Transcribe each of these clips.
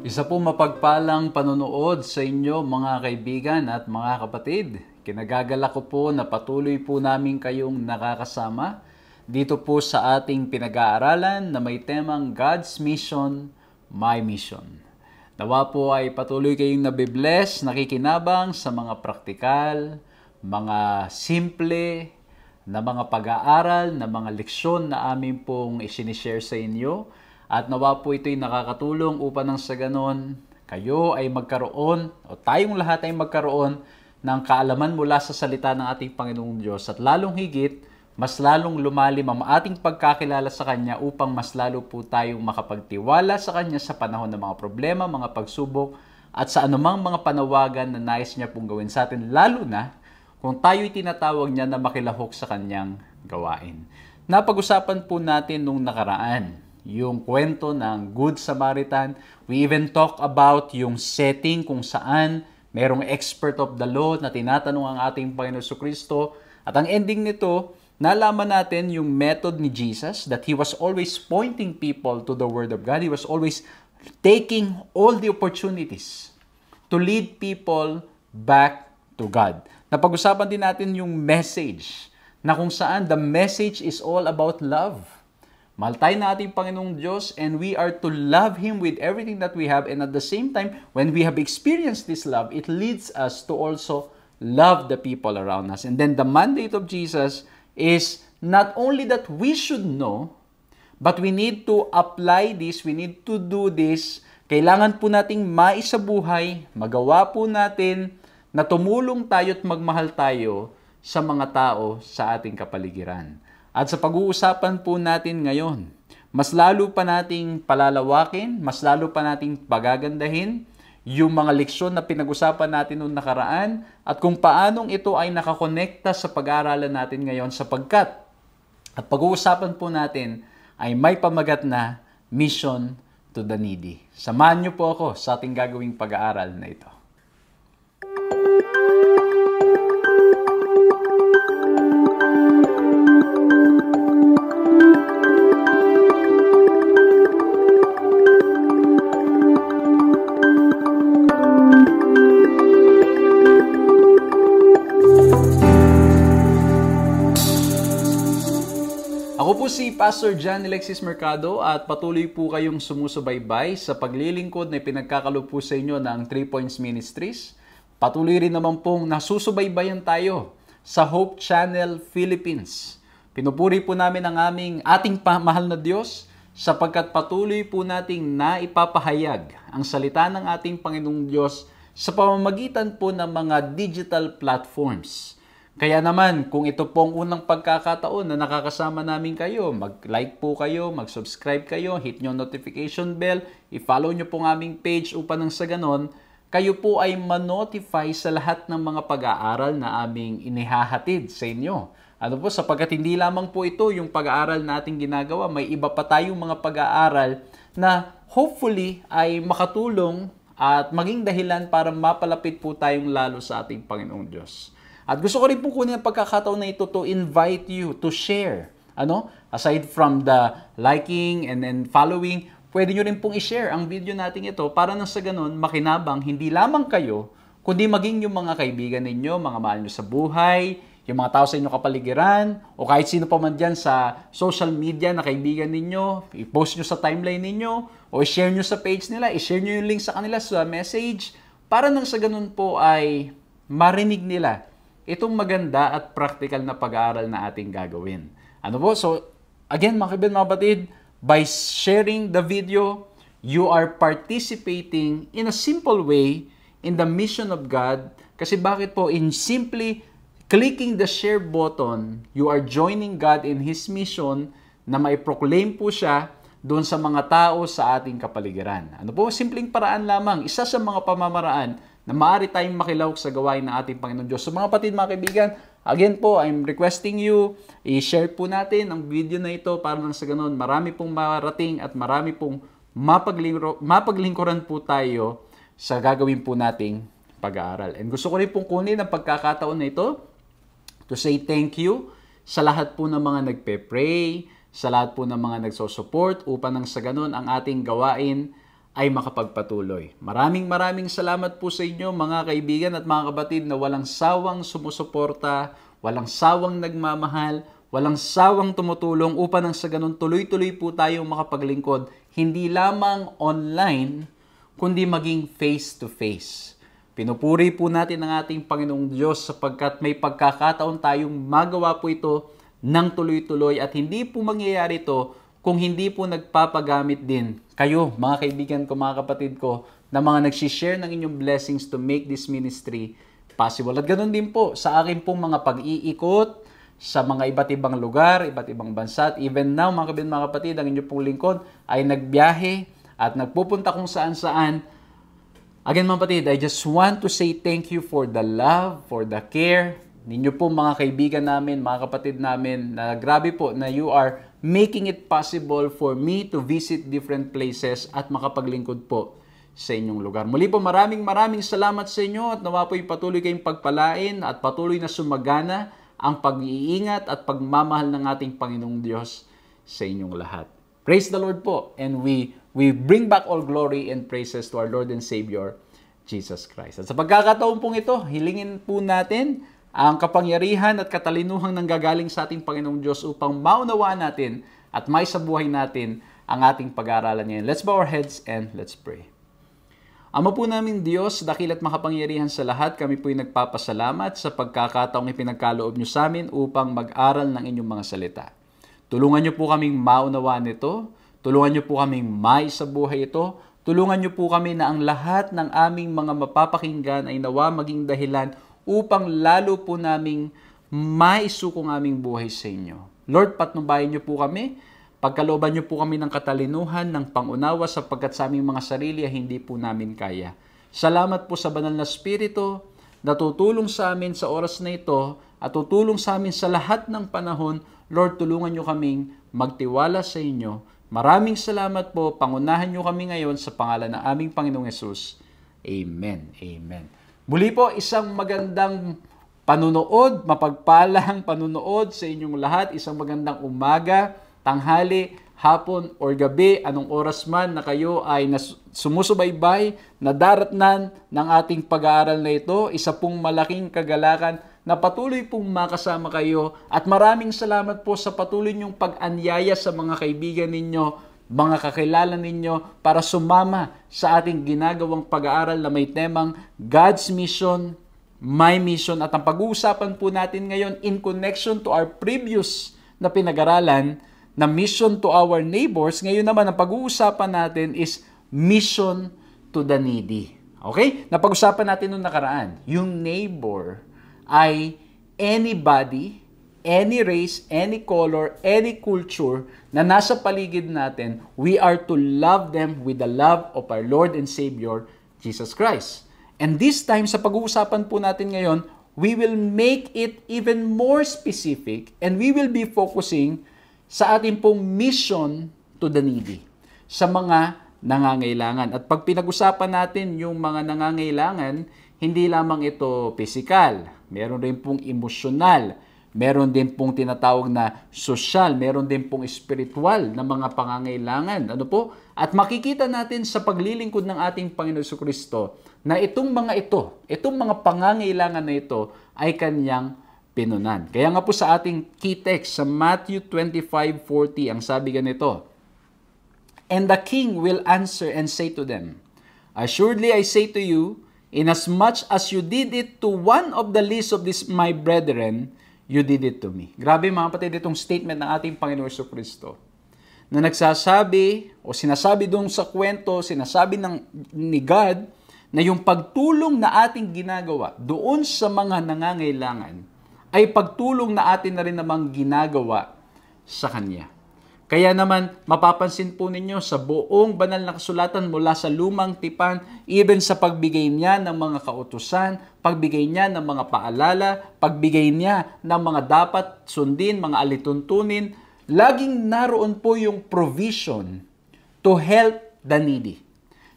Isa po mapagpalang panonood sa inyo mga kaibigan at mga kapatid. Kinagagala ko po na patuloy po namin kayong nakakasama dito po sa ating pinag-aaralan na may temang God's Mission, My Mission. Nawa po ay patuloy kayong nabibless, nakikinabang sa mga praktikal, mga simple na mga pag-aaral, na mga leksyon na amin pong isinishare sa inyo. At nawa po ito'y nakakatulong upang nang sa ganon, kayo ay magkaroon, o tayong lahat ay magkaroon ng kaalaman mula sa salita ng ating Panginoong Diyos. At lalong higit, mas lalong lumalim ang ating pagkakilala sa Kanya upang mas lalo po tayong makapagtiwala sa Kanya sa panahon ng mga problema, mga pagsubok, at sa anumang mga panawagan na nais niya pong gawin sa atin, lalo na kung tayo'y tinatawag niya na makilahok sa Kanyang gawain. Napag-usapan po natin nung nakaraan yung kwento ng Good Samaritan. We even talk about yung setting kung saan merong expert of the law na tinatanong ang ating Panginoon Jesucristo. At ang ending nito, nalaman natin yung method ni Jesus, that He was always pointing people to the Word of God. He was always taking all the opportunities to lead people back to God. Napag-usapan din natin yung message, na kung saan the message is all about love. Mahal tayo na ating Panginoong Diyos, and we are to love Him with everything that we have. And at the same time, when we have experienced this love, it leads us to also love the people around us. And then the mandate of Jesus is not only that we should know, but we need to apply this, we need to do this. Kailangan po nating maisabuhay, magawa po natin na tumulong tayo at magmahal tayo sa mga tao sa ating kapaligiran. At sa pag-uusapan po natin ngayon, mas lalo pa nating palalawakin, mas lalo pa nating pagagandahin yung mga leksyon na pinag-usapan natin noong nakaraan at kung paanong ito ay nakakonekta sa pag-aaralan natin ngayon sapagkat at pag-uusapan po natin ay may pamagat na Mission to the Needy. Samahan niyo po ako sa ating gagawing pag-aaral na ito. Ako po si Pastor John Alexis Mercado at patuloy po kayong sumusubaybay sa paglilingkod na pinagkakalob po sa inyo ng 3 Points Ministries. Patuloy rin naman pong nasusubaybayan tayo sa Hope Channel Philippines. Pinupuri po namin ang ating mahal na Diyos sapagkat patuloy po nating naipapahayag ang salita ng ating Panginoong Diyos sa pamamagitan po ng mga digital platforms. Kaya naman, kung ito pong unang pagkakataon na nakakasama namin kayo, mag-like po kayo, mag-subscribe kayo, hit nyo notification bell, i-follow nyo po ang aming page upang nang sa ganon, kayo po ay ma-notify sa lahat ng mga pag-aaral na aming inihahatid sa inyo. Ano po, sapagkat hindi lamang po ito yung pag-aaral na ating ginagawa, may iba pa tayong mga pag-aaral na hopefully ay makatulong at maging dahilan para mapalapit po tayong lalo sa ating Panginoong Diyos. At gusto ko rin po kunin ang pagkakataon na ito to invite you to share. Aside from the liking and then following, pwede nyo rin pong i-share ang video natin ito para nang sa ganun makinabang hindi lamang kayo, kundi maging yung mga kaibigan ninyo, mga mahal nyo sa buhay, yung mga tao sa inyong kapaligiran, o kahit sino pa man dyan sa social media na kaibigan ninyo, i-post nyo sa timeline ninyo, o i-share nyo sa page nila, i-share nyo yung link sa kanila sa message, para nang sa ganun po ay marinig nila itong maganda at practical na pag-aaral na ating gagawin. So, again, mga kaibigan, mga batid, by sharing the video, you are participating in a simple way in the mission of God. Kasi bakit po? In simply clicking the share button, you are joining God in His mission na mai-proclaim po siya doon sa mga tao sa ating kapaligiran. Simpleng paraan lamang. Isa sa mga pamamaraan na maaari tayong makilahok sa gawain ng ating Panginoon Diyos. So mga kapatid, mga kaibigan, again po, I'm requesting you, i-share po natin ang video na ito para lang sa ganun, marami pong marating at marami pong mapaglingkuran po tayo sa gagawin po nating pag-aaral. And gusto ko rin pong kunin ang pagkakataon na ito to say thank you sa lahat po ng mga nagpe-pray, sa lahat po ng mga nagsosupport upang nang sa ganun ang ating gawain ay makapagpatuloy. Maraming salamat po sa inyo mga kaibigan at mga kapatid na walang sawang sumusuporta, walang sawang nagmamahal, walang sawang tumutulong upang nang sa ganun tuloy-tuloy po tayong makapaglingkod, hindi lamang online, kundi maging face-to-face. Pinupuri po natin ang ating Panginoong Diyos sapagkat may pagkakataon tayong magawa po ito ng tuloy-tuloy at hindi po mangyayari ito kung hindi po nagpapagamit din kayo, mga kaibigan ko, mga kapatid ko, na mga nagsishare ng inyong blessings to make this ministry possible. At ganoon din po sa akin pong mga pag-iikot sa mga iba't ibang lugar, iba't ibang bansa. At even now, mga kaibigan, mga kapatid, ang inyong pong lingkod ay nagbiyahe at nagpupunta kung saan-saan. Again, mga kapatid, I just want to say thank you for the love, for the care ninyo po mga kaibigan namin, mga kapatid namin, na grabe po na you are making it possible for me to visit different places at makapaglingkod po sa inyong lugar. Muli po maraming salamat sa inyo at nawa po'y patuloy kayong pagpalain at patuloy na sumagana ang pag-iingat at pagmamahal ng ating Panginoong Diyos sa inyong lahat. Praise the Lord po, and we bring back all glory and praises to our Lord and Savior, Jesus Christ. At sa pagkakataon pong ito, hilingin po natin ang kapangyarihan at katalinuhang nanggagaling sa ating Panginoong Diyos upang maunawaan natin at maisabuhay natin ang ating pag-aaralan ngayon. Let's bow our heads and let's pray. Ama po namin Diyos, dakil at makapangyarihan sa lahat, kami po'y nagpapasalamat sa pagkakataong ipinagkaloob niyo sa amin upang mag-aral ng inyong mga salita. Tulungan niyo po kaming maunawaan ito, tulungan niyo po kaming maisabuhay ito, tulungan niyo po kami na ang lahat ng aming mga mapapakinggan ay nawa maging dahilan upang lalo po naming maisukong aming buhay sa inyo. Lord, patnubayan niyo po kami, pagkalooban niyo po kami ng katalinuhan, ng pangunawa sapagkat sa aming mga sarili ay hindi po namin kaya. Salamat po sa banal na Espiritu na tutulong sa amin sa oras na ito at tutulong sa amin sa lahat ng panahon. Lord, tulungan niyo kaming magtiwala sa inyo. Maraming salamat po. Pangunahan niyo kami ngayon sa pangalan ng aming Panginoong Hesus. Amen. Amen. Muli po, isang magandang panunood, mapagpalang panunood sa inyong lahat. Isang magandang umaga, tanghali, hapon, or gabi, anong oras man na kayo ay sumusubaybay, nadaratnan ng ating pag-aaral na ito. Isa pong malaking kagalakan na patuloy pong makasama kayo. At maraming salamat po sa patuloy niyong pag-anyaya sa mga kaibigan ninyo, mga kakilala ninyo para sumama sa ating ginagawang pag-aaral na may temang God's Mission, My Mission. At ang pag-uusapan po natin ngayon in connection to our previous na pinag-aralan na Mission to Our Neighbors, ngayon naman ang pag-uusapan natin is Mission to the Needy. Okay? Napag-usapan natin nung nakaraan. Yung neighbor ay anybody, any race, any color, any culture na nasa paligid natin, we are to love them with the love of our Lord and Savior, Jesus Christ. And this time, sa pag-uusapan po natin ngayon, we will make it even more specific and we will be focusing sa ating pong mission to the needy, sa mga nangangailangan. At pag pinag-usapan natin yung mga nangangailangan, hindi lamang ito physical, meron rin pong emosyonal, meron din pong tinatawag na social, meron din pong spiritual na mga pangangailangan. Ano po? At makikita natin sa paglilingkod ng ating Panginoon Jesucristo na itong mga pangangailangan na ito ay kanyang pinunan. Kaya nga po sa ating key text sa Matthew 25:40, ang sabi ganito, "And the king will answer and say to them, Assuredly I say to you, inasmuch as you did it to one of the least of these my brethren, you did it to me." Grabe mga kapatid, itong statement ng ating Panginoon Jesucristo na nagsasabi o sinasabi doon sa kwento, sinasabi ni God na yung pagtulong na ating ginagawa doon sa mga nangangailangan ay pagtulong na atin na rin namang ginagawa sa Kanya. Kaya naman, mapapansin po ninyo sa buong banal na kasulatan mula sa lumang tipan, even sa pagbigay niya ng mga kautusan, pagbigay niya ng mga paalala, pagbigay niya ng mga dapat sundin, mga alituntunin, laging naroon po yung provision to help the needy.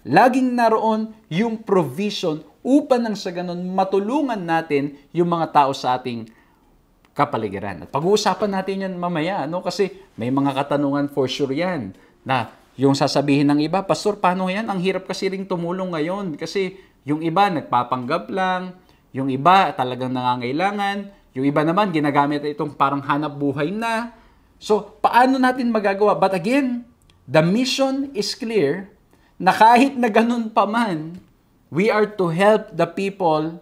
Laging naroon yung provision upang nang sa ganun matulungan natin yung mga tao sa ating kapaligiran. At pag-uusapan natin yan mamaya, kasi may mga katanungan for sure yan na Yung sasabihin ng iba, Pastor, paano yan? Ang hirap kasi ring tumulong ngayon. Kasi yung iba nagpapanggap lang, yung iba talagang nangangailangan, yung iba naman ginagamit itong parang hanap buhay na. So, paano natin magagawa? But again, the mission is clear na kahit na ganun pa man, we are to help the people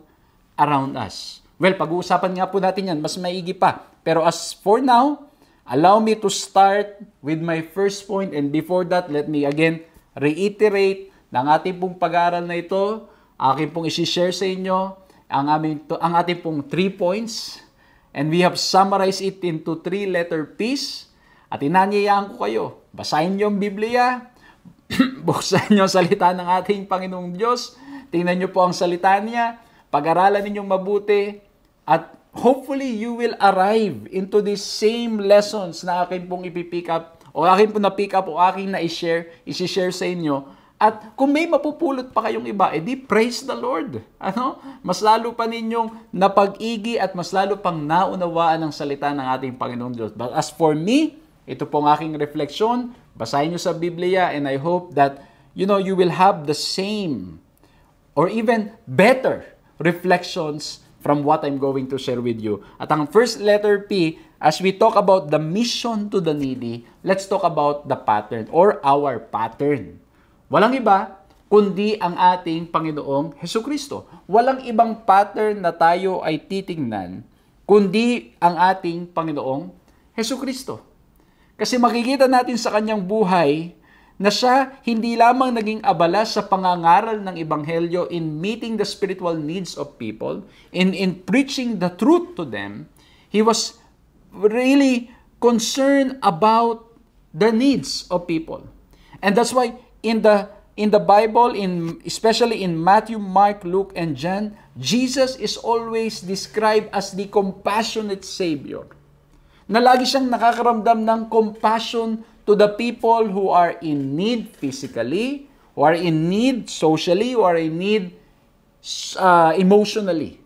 around us. Well, pag-uusapan nga po natin yan, mas maigi pa. Pero as for now, allow me to start with my first point, and before that, let me again reiterate na ang ating pong pag-aaral na ito, aking pong isi-share sa inyo, ang ating pong 3 points, and we have summarized it into 3-letter piece, at inanyayaan ko kayo, basahin niyo ang Biblia, buksan niyo ang salita ng ating Panginoong Diyos, tingnan niyo po ang salita niya, pag-aralan ninyong mabuti, at hopefully you will arrive into these same lessons na akin pong ipipick up, o akin pong na-pick up, o akin na isi-share sa inyo. At kung may mapupulot pa kayong iba, edi praise the Lord. Mas lalo pa ninyong napag-igi at mas lalo pang naunawaan ang salita ng ating Panginoong Diyos. But as for me, ito pong aking refleksyon, basahin nyo sa Biblia, and I hope that, you will have the same or even better reflections from what I'm going to share with you. At ang first letter P, as we talk about the mission to the needy, let's talk about the pattern or our pattern. Walang iba kundi ang ating Panginoong Hesukristo. Walang ibang pattern na tayo ay titingnan kundi ang ating Panginoong Hesukristo. Kasi makikita natin sa kanyang buhay na siya hindi lamang naging abala sa pangangaral ng Ebanghelyo in meeting the spiritual needs of people, in preaching the truth to them. He was really concerned about the needs of people. And that's why in the Bible, especially in Matthew, Mark, Luke, and John, Jesus is always described as the compassionate Savior. Na lagi siyang nakakaramdam ng compassion to the people who are in need physically, who are in need socially, who are in need emotionally.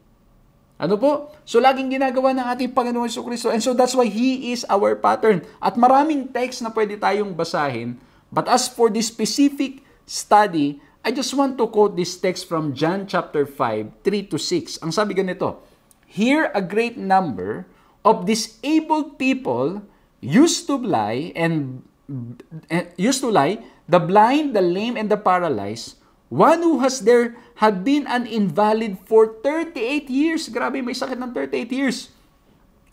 Ano po? So, laging ginagawa ng ating Panginoon Jesucristo. And so, that's why He is our pattern. At maraming text na pwede tayong basahin. But as for this specific study, I just want to quote this text from John chapter 5, 3-6. Ang sabi ganito, "Here a great number of disabled people used to lie, the blind, the lame, and the paralyzed. One who had been an invalid for 38 years. Grabe, may sakit ng 38 years.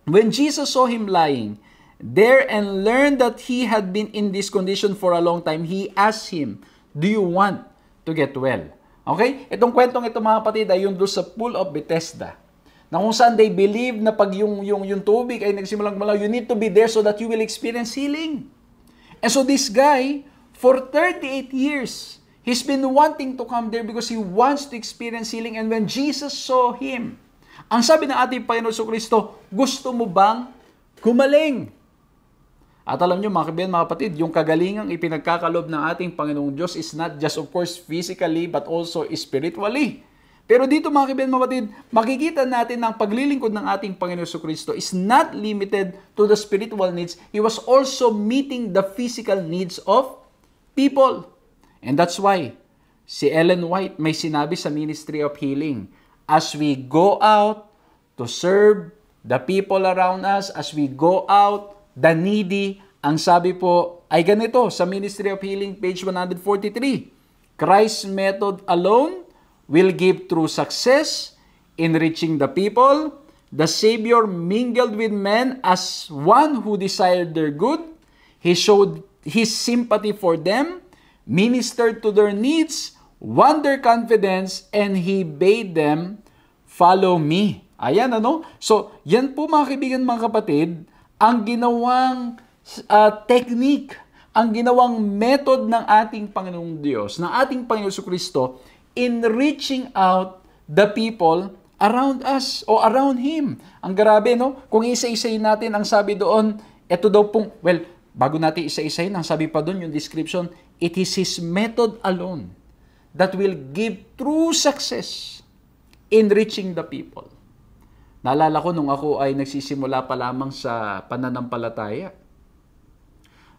When Jesus saw him lying there and learned that he had been in this condition for a long time, he asked him, 'Do you want to get well?'" Okay? Itong kwentong ito, mga kapatid, ay yung doon sa Pool of Bethesda, na kung saan they believe na pag yung tubig ay nagsimulang malaw, you need to be there so that you will experience healing. And so this guy, for 38 years, he's been wanting to come there because he wants to experience healing. And when Jesus saw him, ang sabi ng ating Panginoon Jesucristo, "Gusto mo bang gumaling?" At alam nyo, mga kaibigan, mga kapatid, yung kagalingang ipinagkakalob ng ating Panginoong Diyos is not just, of course, physically, but also spiritually. Pero dito, mga kaibigan, mga kapatid, makikita natin na ang paglilingkod ng ating Panginoon Jesucristo is not limited to the spiritual needs. He was also meeting the physical needs of people. And that's why si Ellen White may sinabi sa Ministry of Healing, as we go out to serve the people around us, as we go out, the needy, ang sabi po ay ganito sa Ministry of Healing, page 143. "Christ's method alone will give true success in reaching the people. The Savior mingled with men as one who desired their good. He showed His sympathy for them, ministered to their needs, won their confidence, and He bade them, 'Follow me.'" Ayan, ano? So, yan po, mga kaibigan, mga kapatid, ang ginawang technique, ang ginawang method ng ating Panginoong Diyos, ng ating Panginoon Jesucristo, in reaching out the people around us o around Him. Ang grabe, no? Kung isa-isayin natin, ang sabi doon, eto daw pong, well, bago natin isa-isayin, ang sabi pa doon, yung description, it is His method alone that will give true success in reaching the people. Naalala ko nung ako ay nagsisimula pa lamang sa pananampalataya.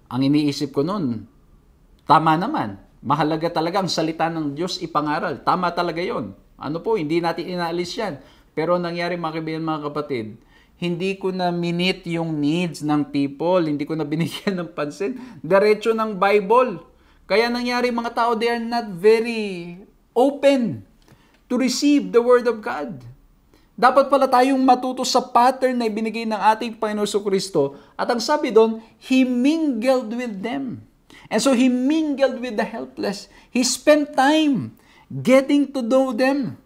Ang iniisip ko noon, Tama naman. Mahalaga talaga ang salita ng Diyos ipangaral. Tama talaga yon. Ano po, hindi natin inaalis yan. Pero ang nangyari mga kaibigan, mga kapatid, hindi ko na minute yung needs ng people. Hindi ko na binigyan ng pansin. Diretso ng Bible. Kaya nangyari mga tao, they are not very open to receive the Word of God. Dapat pala tayong matuto sa pattern na ibinigay ng ating Panginoon Kristo. At ang sabi doon, He mingled with them. And so He mingled with the helpless. He spent time getting to know them.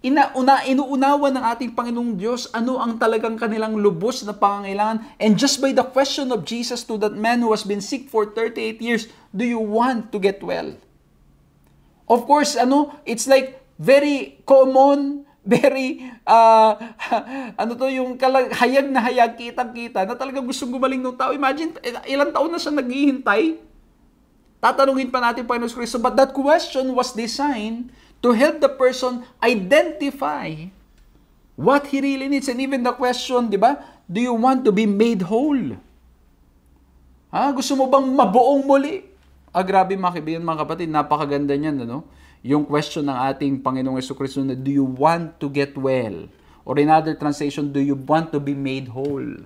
Inuunawa ng ating Panginoong Diyos ano ang talagang kanilang lubos na pangangailangan. And just by the question of Jesus to that man who has been sick for 38 years, do you want to get well? Of course, it's like very common, very, yung hayag na hayag, kitang-kita, na talagang gustong gumaling ng tao. Imagine, ilang taon na siya naghihintay. Tatanungin pa natin Panginoon Kristo, but that question was designed to help the person identify what he really needs. And even the question, di ba? Do you want to be made whole? Gusto mo bang mabuong muli? Grabe mga kaibigan, mga kapatid, napakaganda niyan, Yung question ng ating Panginoong Kristo na, do you want to get well? Or in other translation, do you want to be made whole?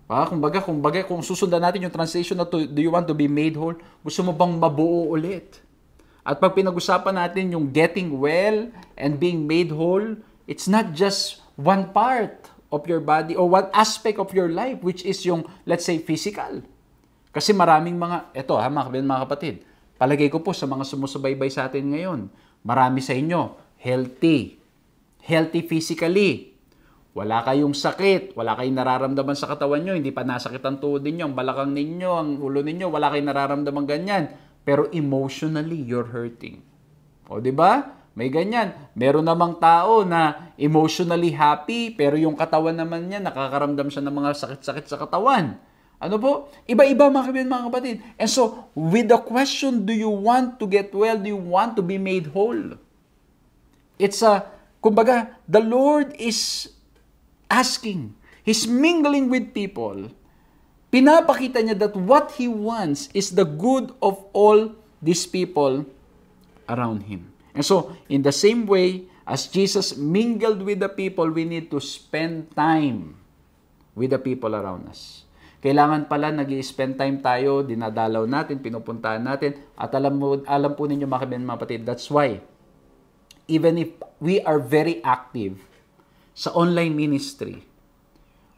Kumbaga, kung susundan natin yung translation na do you want to be made whole, gusto mo bang mabuo ulit? At pag pinag-usapan natin yung getting well and being made whole, it's not just one part of your body or one aspect of your life, which is yung, let's say, physical. Kasi maraming mga kapatid, palagay ko po sa mga sumusubaybay sa atin ngayon, marami sa inyo, healthy physically. Wala kayong sakit, wala kayong nararamdaman sa katawan nyo, hindi pa nasakit ang tuhod ninyo, ang balakang ninyo, ang ulo ninyo, wala kayong nararamdaman ganyan. Pero emotionally, you're hurting. O, di ba? May ganyan. Meron namang tao na emotionally happy, pero yung katawan naman niya, nakakaramdam siya ng mga sakit-sakit sa katawan. Ano po? Iba-iba mga kapatid. And so, with the question, do you want to get well? Do you want to be made whole? Kumbaga, the Lord is asking. He's mingling with people. Pinapakita niya that what He wants is the good of all these people around Him. And so, in the same way, as Jesus mingled with the people, we need to spend time with the people around us. Kailangan pala nag-i-spend time tayo, dinadalaw natin, pinupuntahan natin, at alam po ninyo mga kapatid, that's why, even if we are very active sa online ministry,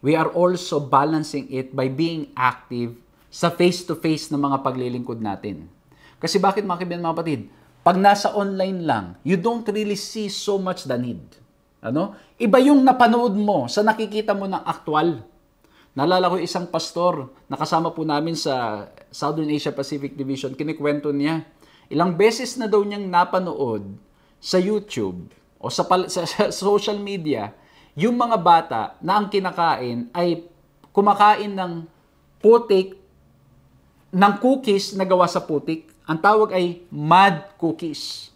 we are also balancing it by being active sa face-to-face na mga paglilingkod natin. Kasi bakit mga kapatid? Pag nasa online lang, you don't really see so much the need. Iba yung napanood mo sa nakikita mo ng aktual. Naalala ko isang pastor, nakasama po namin sa Southern Asia Pacific Division, kinikwento niya, ilang beses na daw niyang napanood sa YouTube o sa social media, yung mga bata na ang kinakain ay kumakain ng putik, ng cookies na gawa sa putik. Ang tawag ay mud cookies.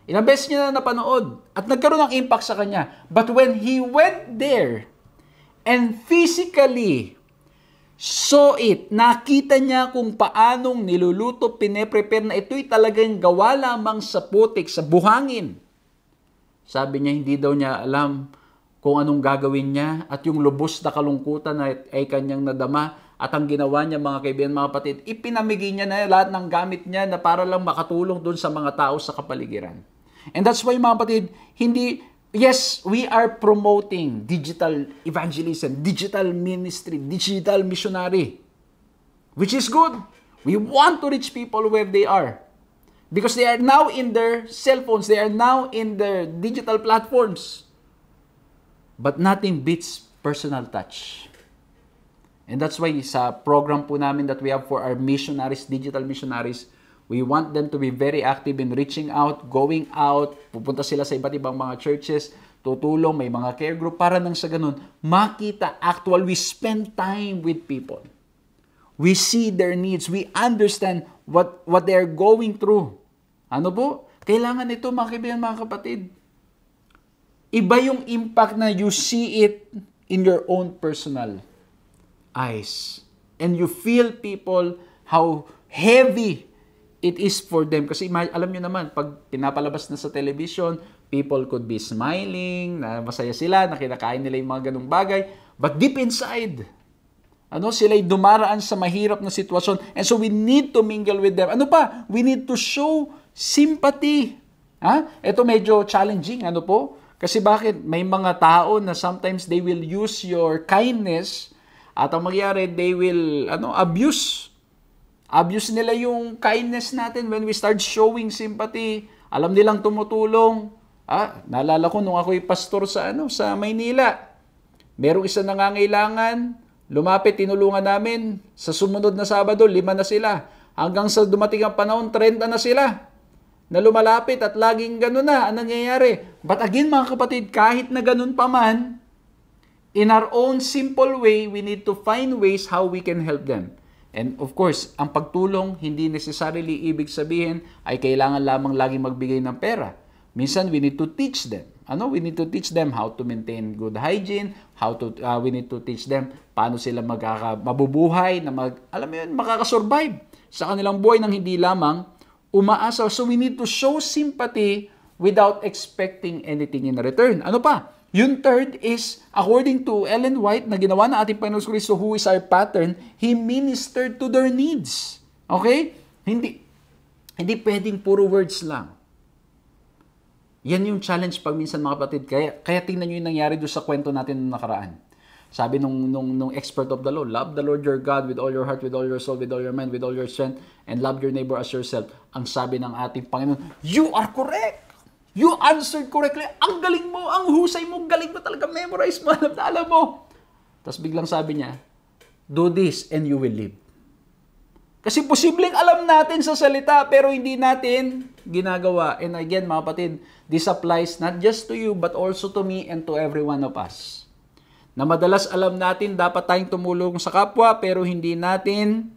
Ilang beses niya na napanood at nagkaroon ng impact sa kanya. But when he went there and physically saw it, nakita niya kung paanong niluluto, pine-prepare na ito'y talagang gawa lamang sa putik, sa buhangin. Sabi niya, hindi daw niya alam kung anong gagawin niya at yung lubos na kalungkutan ay kanyang nadama. At ang ginawa niya mga kaibigan, mga kapatid, ipinamigay niya na lahat ng gamit niya na para lang makatulong doon sa mga tao sa kapaligiran. And that's why mga kapatid, yes, we are promoting digital evangelism, digital ministry, digital missionary, which is good. We want to reach people where they are. Because they are now in their cell phones, they are now in their digital platforms. But nothing beats personal touch. And that's why sa program po namin that we have for our missionaries, digital missionaries, we want them to be very active in reaching out, going out, pupunta sila sa iba't ibang mga churches, tutulong, may mga care group, para nang sa ganun, makita actual, we spend time with people. We see their needs, we understand what they're going through. Ano po? Kailangan ito mga kaibigan, mga kapatid. Iba yung impact na you see it in your own personal eyes. And you feel people, how heavy it is for them. Kasi alam nyo naman, pag pinapalabas na sa television, people could be smiling, na masaya sila, na kinakain nila yung mga ganung bagay. But deep inside, sila'y dumaraan sa mahirap na sitwasyon. And so we need to mingle with them. Ano pa? We need to show sympathy. Ito medyo challenging. Kasi bakit? May mga tao na sometimes they will use your kindness at ang mangyari, they will abuse nila yung kindness natin when we start showing sympathy. Alam nilang tumutulong. Naalala ko nung ako'y pastor sa Maynila. Merong isa nangangailangan, lumapit, tinulungan namin. Sa sumunod na Sabado, 5 na sila. Hanggang sa dumating ang panahon, 30 na sila na lumalapit at laging gano'n na ang nangyayari. But again, mga kapatid, kahit na gano'n pa man, in our own simple way, we need to find ways how we can help them. And of course, ang pagtulong, hindi necessarily ibig sabihin ay kailangan lamang laging magbigay ng pera. Minsan, we need to teach them. We need to teach them how to maintain good hygiene, we need to teach them paano sila mabubuhay, na makakasurvive sa kanilang buhay ng hindi lamang umaasa. So we need to show sympathy without expecting anything in return. Ano pa? Yung third is, according to Ellen White, na ginawa na ating Panginoon Kristo, who is our pattern, He ministered to their needs. Okay? Hindi pwedeng puro words lang. Yan yung challenge pag minsan, mga kapatid. Kaya tingnan nyo yung nangyari doon sa kwento natin nung nakaraan. Sabi nung expert of the law, love the Lord your God with all your heart, with all your soul, with all your mind, with all your strength, and love your neighbor as yourself. Ang sabi ng ating Panginoon, you are correct! You answered correctly. Ang galing mo, ang husay mo, galing mo talaga, memorize mo, alam mo. Tapos biglang sabi niya, do this and you will live. Kasi posibleng alam natin sa salita, pero hindi natin ginagawa. And again, mga kapatid, this applies not just to you, but also to me and to every one of us. Na madalas alam natin, dapat tayong tumulong sa kapwa, pero hindi natin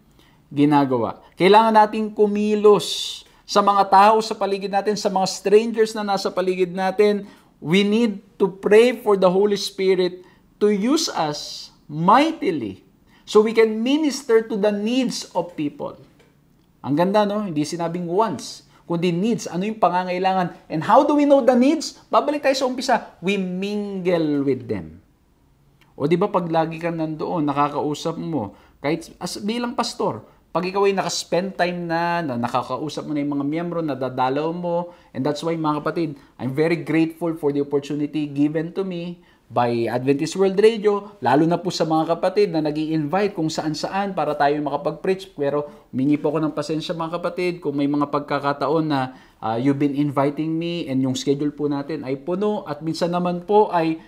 ginagawa. Kailangan nating kumilos sa mga tao sa paligid natin, sa mga strangers na nasa paligid natin. We need to pray for the Holy Spirit to use us mightily so we can minister to the needs of people. Ang ganda, Hindi sinabing wants, kundi needs. Ano yung pangangailangan? And how do we know the needs? Babalik tayo sa umpisa. We mingle with them. O di ba pag lagi ka nandoon, nakakausap mo, kahit bilang pastor, pag ikaw ay nakaspend time na nakakausap mo na yung mga miyembro, nadadalaw mo, and that's why, mga kapatid, I'm very grateful for the opportunity given to me by Adventist World Radio, lalo na po sa mga kapatid na nag-i-invite kung saan-saan para tayo makapag-preach. Pero humingi po ako ng pasensya, mga kapatid, kung may mga pagkakataon na you've been inviting me and yung schedule po natin ay puno, at minsan naman po ay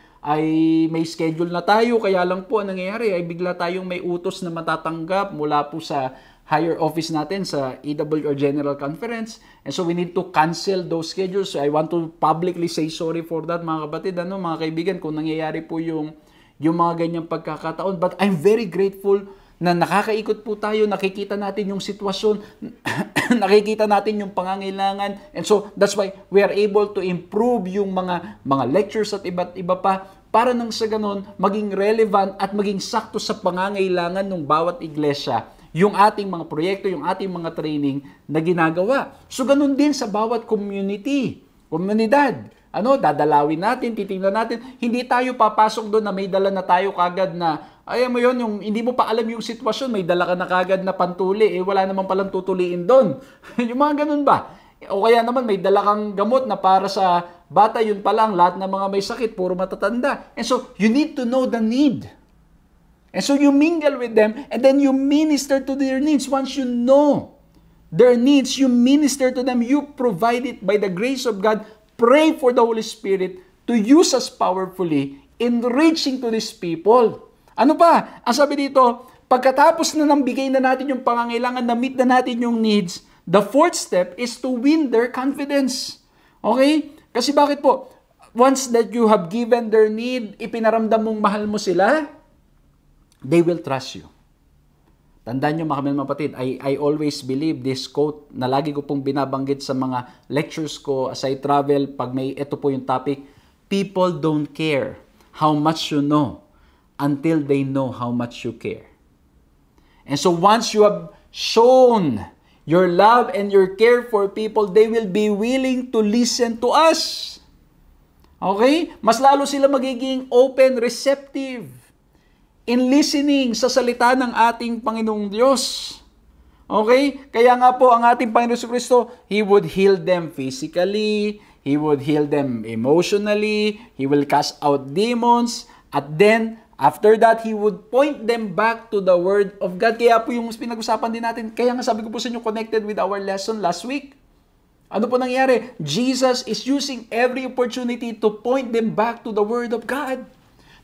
may schedule na tayo, kaya lang po ang nangyayari ay bigla tayong may utos na matatanggap mula po sa higher office natin sa EW or General Conference. And so we need to cancel those schedules. So I want to publicly say sorry for that, mga kapatid, mga kaibigan, kung nangyayari po yung mga ganyang pagkakataon. But I'm very grateful na nakakaikot po tayo, nakikita natin yung sitwasyon, nakikita natin yung pangangailangan. And so that's why we are able to improve yung mga lectures at iba't iba pa, para nang sa ganon maging relevant at maging sakto sa pangangailangan ng bawat iglesia yung ating mga proyekto, yung ating mga training na ginagawa. So, ganun din sa bawat komunidad. Dadalawin natin, titingnan natin. Hindi tayo papasok doon na may dala na tayo kagad na, ayaw mo yun, yung hindi mo pa alam yung sitwasyon, may dala ka na kagad na pantuli, wala naman palang tutuliin doon. Yung mga ganun ba? O kaya naman may dala kang gamot na para sa bata, yun pa lang, lahat ng mga may sakit, puro matatanda. And so, you need to know the need. And so you mingle with them and then you minister to their needs. Once you know their needs, you minister to them, you provide it by the grace of God. Pray for the Holy Spirit to use us powerfully in reaching to these people. Ano pa? Ang sabi dito, pagkatapos na nambigay na natin yung pangangailangan, na-meet na natin yung needs, the fourth step is to win their confidence. Okay? Kasi bakit po? Once that you have given their need, ipinaramdam mong mahal mo sila, they will trust you. Tandaan nyo, mga kapatid, I always believe this quote na lagi ko pong binabanggit sa mga lectures ko as I travel, pag ito po yung topic, people don't care how much you know until they know how much you care. And so once you have shown your love and your care for people, they will be willing to listen to us. Okay? Mas lalo sila magiging open, receptive in listening sa salita ng ating Panginoong Diyos. Okay? Kaya nga po, ang ating Panginoon Kristo, He would heal them physically, He would heal them emotionally, He will cast out demons, at then, after that, He would point them back to the Word of God. Kaya po yung pinag-usapan din natin, kaya nga sabi ko po sa inyo, connected with our lesson last week. Ano po nangyari? Jesus is using every opportunity to point them back to the Word of God.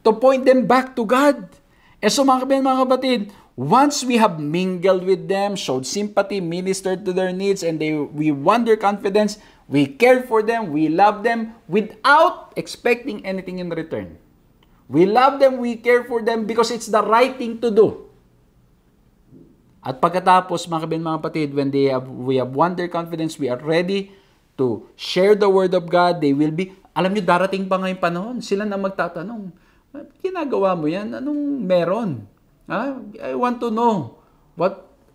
To point them back to God. E so mga kapatid, once we have mingled with them, showed sympathy, ministered to their needs, and we won their confidence, we cared for them, we loved them without expecting anything in return. We love them, we care for them because it's the right thing to do. At pagkatapos, mga kapatid, when we have won their confidence, we are ready to share the Word of God. They will be, alam nyo, darating pa ngayong panahon, sila na magtatanong, ginagawa mo yan? Anong meron? I want to know.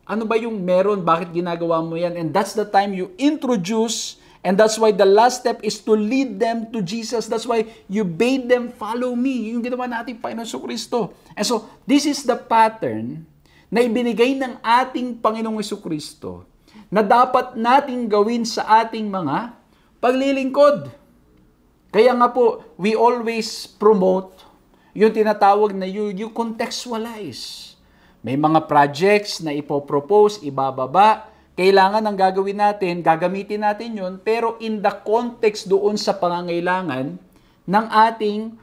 Ano ba yung meron? Bakit ginagawa mo yan? And that's the time you introduce, and that's why the last step is to lead them to Jesus. That's why you bade them, follow me. Yung ginawa natin Panginoon Kristo. And so, this is the pattern na ibinigay ng ating Panginoong Kristo na dapat nating gawin sa ating mga paglilingkod. Kaya nga po, we always promote yung tinatawag na you contextualize. May mga projects na ipopropose, ibababa. Kailangan ang gagawin natin, gagamitin natin yun, pero in the context doon sa pangangailangan ng ating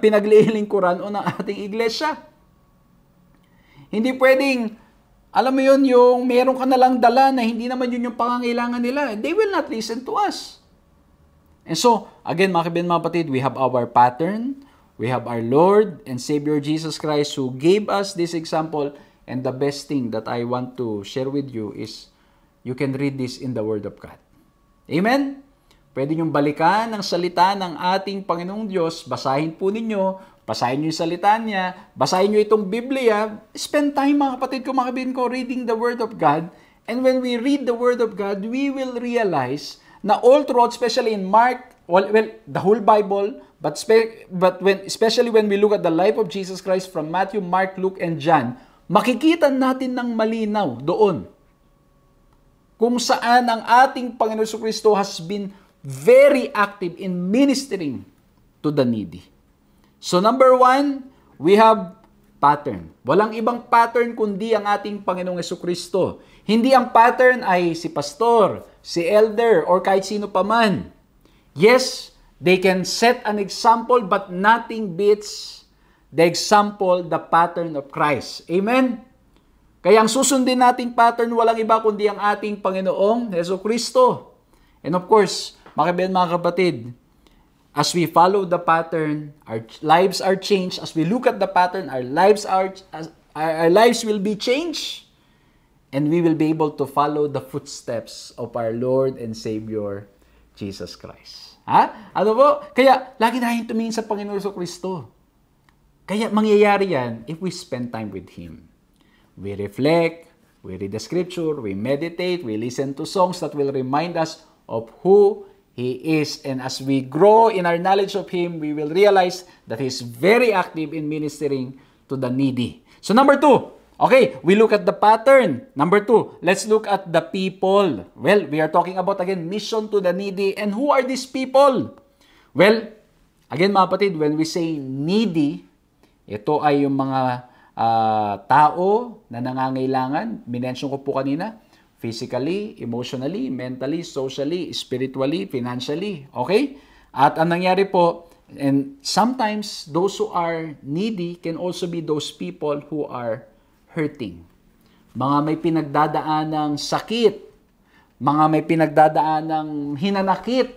pinaglilingkuran o ng ating iglesia. Hindi pwedeng, alam mo yun, yung meron ka nalang dala na hindi naman yun yung pangangailangan nila. They will not listen to us. And so, again, mga kapatid, we have our pattern. We have our Lord and Savior Jesus Christ who gave us this example. And the best thing that I want to share with you is you can read this in the Word of God. Amen? Pwede niyong balikan ang salita ng ating Panginoong Diyos. Basahin po ninyo. Basahin niyo yung salita niya. Basahin niyo itong Biblia. Spend time, mga kapatid ko, mga kaibigan ko, reading the Word of God. And when we read the Word of God, we will realize na all throughout, especially in Mark, the whole Bible, especially when we look at the life of Jesus Christ from Matthew, Mark, Luke, and John, makikita natin ng malinaw doon kung saan ang ating Panginoon Kristo has been very active in ministering to the needy. So number 1, we have pattern. Walang ibang pattern kundi ang ating Panginoong Kristo. Hindi ang pattern ay si pastor, si elder, or kahit sino paman. Yes, they can set an example, but nothing beats the example, the pattern of Christ. Amen? Kaya ang susundin nating pattern, walang iba kundi ang ating Panginoong Kristo. And of course, mga kapatid, as we follow the pattern, our lives are changed. As we look at the pattern, our lives will be changed. And we will be able to follow the footsteps of our Lord and Savior, Jesus Christ. Ano po? Kaya, lagi tayong tumingin sa Panginoon Kristo. Kaya, mangyayari yan if we spend time with Him. We reflect, we read the Scripture, we meditate, we listen to songs that will remind us of who He is. And as we grow in our knowledge of Him, we will realize that He is very active in ministering to the needy. So, number 2, okay, we look at the pattern. Number 2, let's look at the people. Well, we are talking about, again, mission to the needy. And who are these people? Well, again, mga kapatid, when we say needy, ito ay yung mga tao na nangangailangan. Minention ko po kanina, physically, emotionally, mentally, socially, spiritually, financially. Okay? At ang nangyari po, and sometimes those who are needy can also be those people who are hurting. Mga may pinagdadaan ng sakit, mga may pinagdadaan ng hinanakit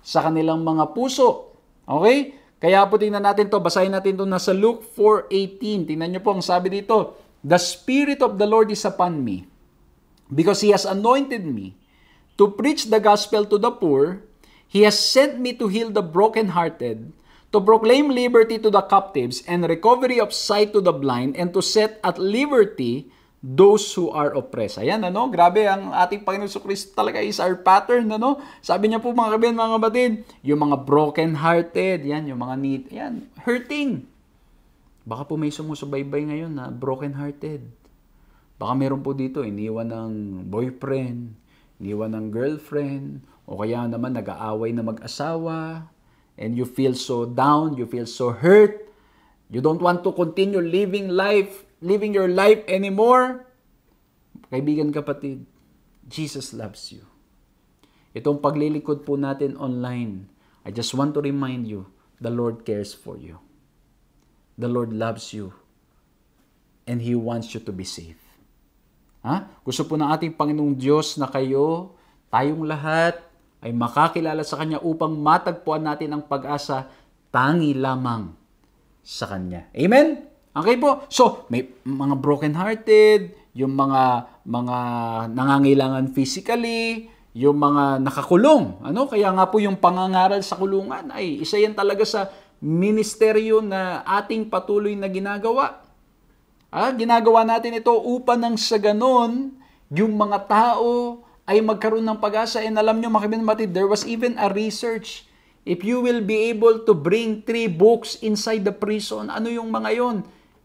sa kanilang mga puso. Okay? Kaya po tingnan natin to, basahin natin to nasa Luke 4:18. Tingnan niyo po ang sabi dito, "The Spirit of the Lord is upon me, because He has anointed me to preach the gospel to the poor. He has sent me to heal the brokenhearted, to proclaim liberty to the captives and recovery of sight to the blind, and to set at liberty those who are oppressed. Ayan, ano? Grabe, ang ating Panginoon Kristo talaga is our pattern, ano? Sabi niya po, mga kaibigan, mga kapatid, yung mga broken-hearted, yan, yung mga need, yan, hurting. Baka po may sumusubaybay ngayon na broken-hearted. Baka meron po dito, iniwan ng boyfriend, iniwan ng girlfriend, o kaya naman nag-aaway na mag-asawa, and you feel so down, you feel so hurt, you don't want to continue living your life anymore. Kaibigan, kapatid, Jesus loves you. Itong paglilikod po natin online, I just want to remind you, the Lord cares for you. The Lord loves you. And He wants you to be safe. Gusto po ng ating Panginoong Diyos na kayo, tayong lahat, ay makakilala sa Kanya upang matagpuan natin ang pag-asa tangi lamang sa Kanya. Amen? Okay po? So, may mga broken-hearted, yung mga nangangailangan physically, yung mga nakakulong. Kaya nga po yung pangangaral sa kulungan ay isa yan talaga sa ministeryo na ating patuloy na ginagawa. Ginagawa natin ito upang nang sa ganon, yung mga tao ay magkaroon ng pag-asa. And alam nyo, mga kaibigan, there was even a research. If you will be able to bring 3 books inside the prison, ano yung mga yon?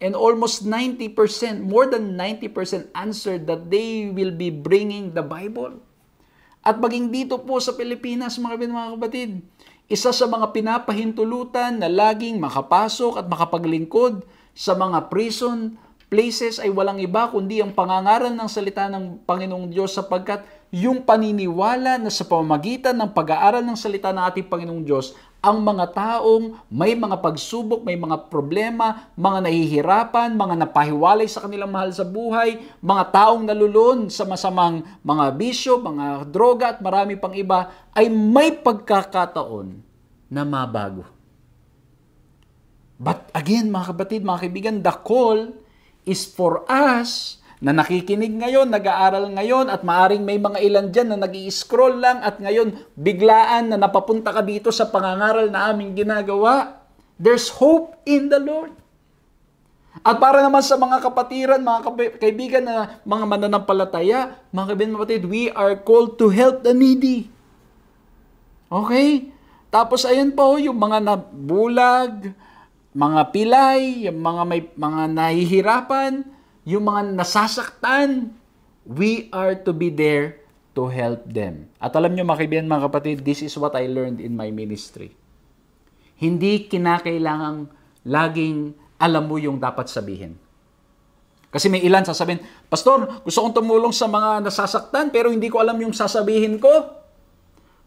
And almost 90%, more than 90% answered that they will be bringing the Bible. At maging dito po sa Pilipinas, mga kapatid, isa sa mga pinapahintulutan na laging makapasok at makapaglingkod sa mga prison places ay walang iba kundi ang pangangaral ng salita ng Panginoong Diyos, sapagkat yung paniniwala na sa pamamagitan ng pag-aaral ng salita ng ating Panginoong Diyos, ang mga taong may mga pagsubok, may mga problema, mga nahihirapan, mga napahiwalay sa kanilang mahal sa buhay, mga taong nalulun sa masamang mga bisyo, mga droga at marami pang iba, ay may pagkakataon na mabago. But again, mga kapatid, mga kaibigan, the call is for us na nakikinig ngayon, nag-aaral ngayon, at maaring may mga ilan dyan na nag-i-scroll lang at ngayon biglaan na napapunta ka dito sa pangangaral na aming ginagawa. There's hope in the Lord. At para naman sa mga kapatiran, mga kaibigan na mga mananampalataya, mga kaibigan, kapatid, we are called to help the needy. Okay? Tapos ayan po, yung mga nabulag, mga pilay, yung mga nahihirapan, yung mga nasasaktan, we are to be there to help them. At alam nyo, mga kaibigan, mga kapatid, this is what I learned in my ministry. Hindi kinakailangang laging alam mo yung dapat sabihin. Kasi may ilan sasabihin, Pastor, gusto kong tumulong sa mga nasasaktan, pero hindi ko alam yung sasabihin ko.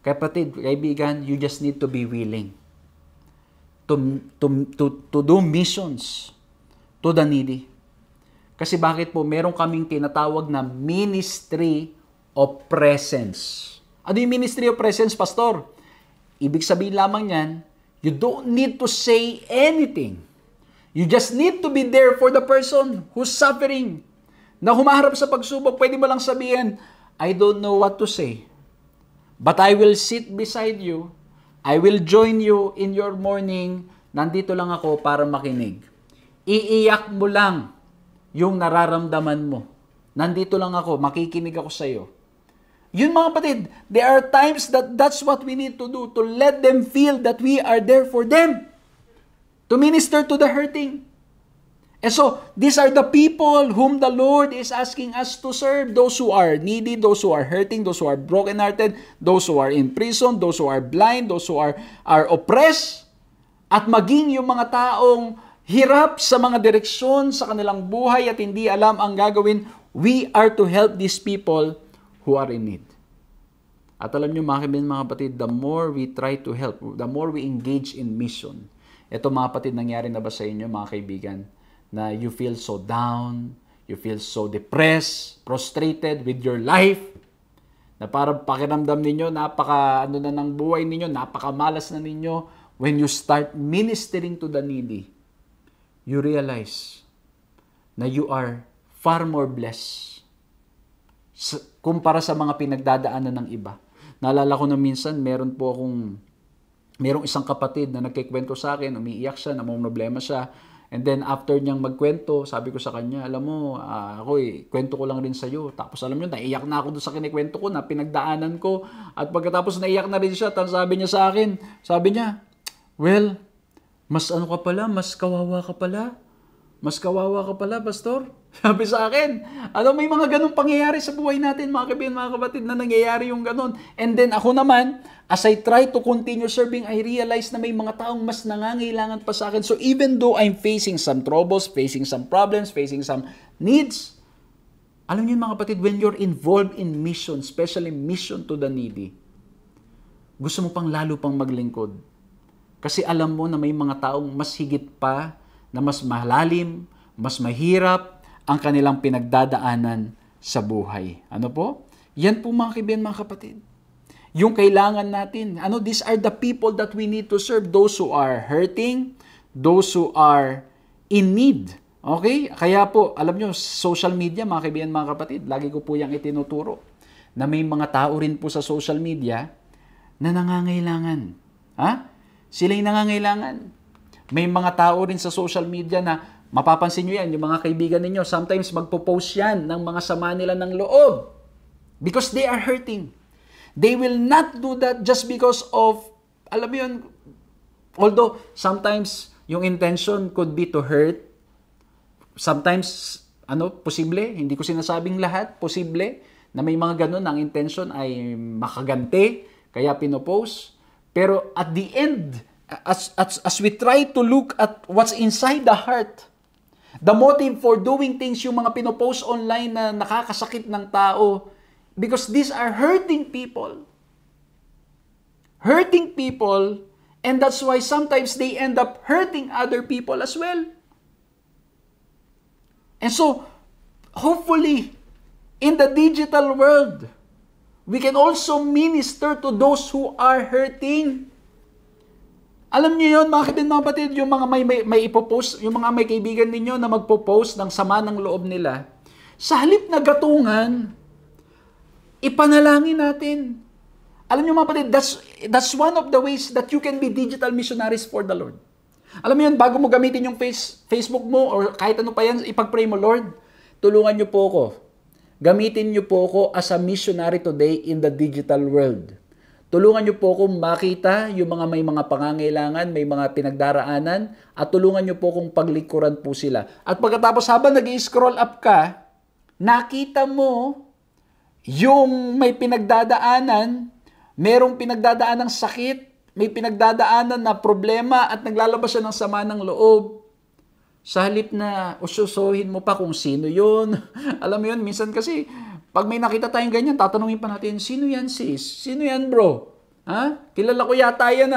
Kapatid, kaibigan, you just need to be willing to do missions to the needy. Kasi bakit po, meron kaming tinatawag na ministry of presence. Ano yung ministry of presence, Pastor? Ibig sabihin lamang yan, you don't need to say anything. You just need to be there for the person who's suffering, na humaharap sa pagsubok. Pwede mo lang sabihin, I don't know what to say, but I will sit beside you. I will join you in your morning. Nandito lang ako para makinig. Iiyak mo lang yung nararamdaman mo. Nandito lang ako, makikinig ako sa iyo. Yun, mga kapatid, there are times that's what we need to do, to let them feel that we are there for them. To minister to the hurting. And so, these are the people whom the Lord is asking us to serve. Those who are needy, those who are hurting, those who are brokenhearted, those who are in prison, those who are blind, those who are oppressed. At maging yung mga taong hirap sa mga direksyon sa kanilang buhay at hindi alam ang gagawin, we are to help these people who are in need. At alam nyo, mga kaibigan, mga kapatid, the more we try to help, the more we engage in mission. Ito, mga kapatid, nangyari na ba sa inyo, mga kaibigan, na you feel so down, you feel so depressed, prostrated with your life, na parang pakiramdam ninyo, napaka-ano na ng buhay ninyo, napakamalas na ninyo, when you start ministering to the needy, you realize na you are far more blessed kumpara sa mga pinagdadaanan ng iba. Naalala ko na minsan, merong isang kapatid na nagkikwento sa akin, umiiyak siya, namumroblema siya, And then after niyang magkwento, sabi ko sa kanya, alam mo, ako kwento ko lang rin sa'yo. Tapos alam niyo, naiyak na ako doon sa kinikwento ko na pinagdaanan ko. At pagkatapos naiyak na rin siya, sabi niya sa akin, sabi niya, well, mas ano ka pala, mas kawawa ka pala. Mas kawawa ka pala, Pastor. Sabi sa akin, may mga ganong pangyayari sa buhay natin, mga kaibigan, mga kapatid, na nangyayari yung ganon. And then ako naman, as I try to continue serving, I realize na may mga taong mas nangangailangan pa sa akin. So even though I'm facing some troubles, facing some problems, facing some needs, alam niyo mga kapatid, when you're involved in mission, especially mission to the needy, gusto mo pang lalo pang maglingkod. Kasi alam mo na may mga taong mas higit pa, na mas malalim, mas mahirap ang kanilang pinagdadaanan sa buhay. Ano po? Yan po mga kaibigan, mga kapatid. Yung kailangan natin. These are the people that we need to serve. Those who are hurting, those who are in need. Okay? Kaya po, alam nyo, social media, mga kaibigan, mga kapatid, lagi ko po yung itinuturo na may mga tao rin po sa social media na nangangailangan. Sila yung nangangailangan. May mga tao rin sa social media na mapapansin nyo yan, yung mga kaibigan ninyo, sometimes magpo-post yan ng mga sama nila ng loob because they are hurting. They will not do that just because of, alam mo yun, although sometimes yung intention could be to hurt, sometimes, posible, hindi ko sinasabing lahat, posible, na may mga ganun, ang intention ay makaganti, kaya pinopost. Pero at the end, as we try to look at what's inside the heart, the motive for doing things, yung mga pinopost online na nakakasakit ng tao, because these are hurting people. Hurting people, and that's why sometimes they end up hurting other people as well. And so, hopefully, in the digital world, we can also minister to those who are hurting. Alam niyo yun, mga kaibigan, mga kapatid, yung mga may ipopost, yung mga may kaibigan ninyo na magpo-post ng sama ng loob nila, sa halip na gatungan, ipanalangin natin. Alam niyo mga kapatid, that's one of the ways that you can be digital missionaries for the Lord. Alam mo yun, bago mo gamitin yung Facebook mo or kahit ano pa yan, ipag-pray mo, Lord, tulungan niyo po ako. Gamitin niyo po ako as a missionary today in the digital world. Tulungan niyo po akong makita yung mga may mga pangangailangan, may mga pinagdaraanan, at tulungan niyo po akong paglingkuran po sila. At pagkatapos habang nag-i-scroll up ka, nakita mo yung may pinagdadaanan, merong pinagdadaanan ng sakit, may pinagdadaanan na problema at naglalabas siya ng sama ng loob. Sa halip na ususuhin mo pa kung sino yun. Alam mo yun, minsan kasi, pag may nakita tayong ganyan, tatanungin pa natin, sino yan sis? Sino yan bro? Kilala ko yata yan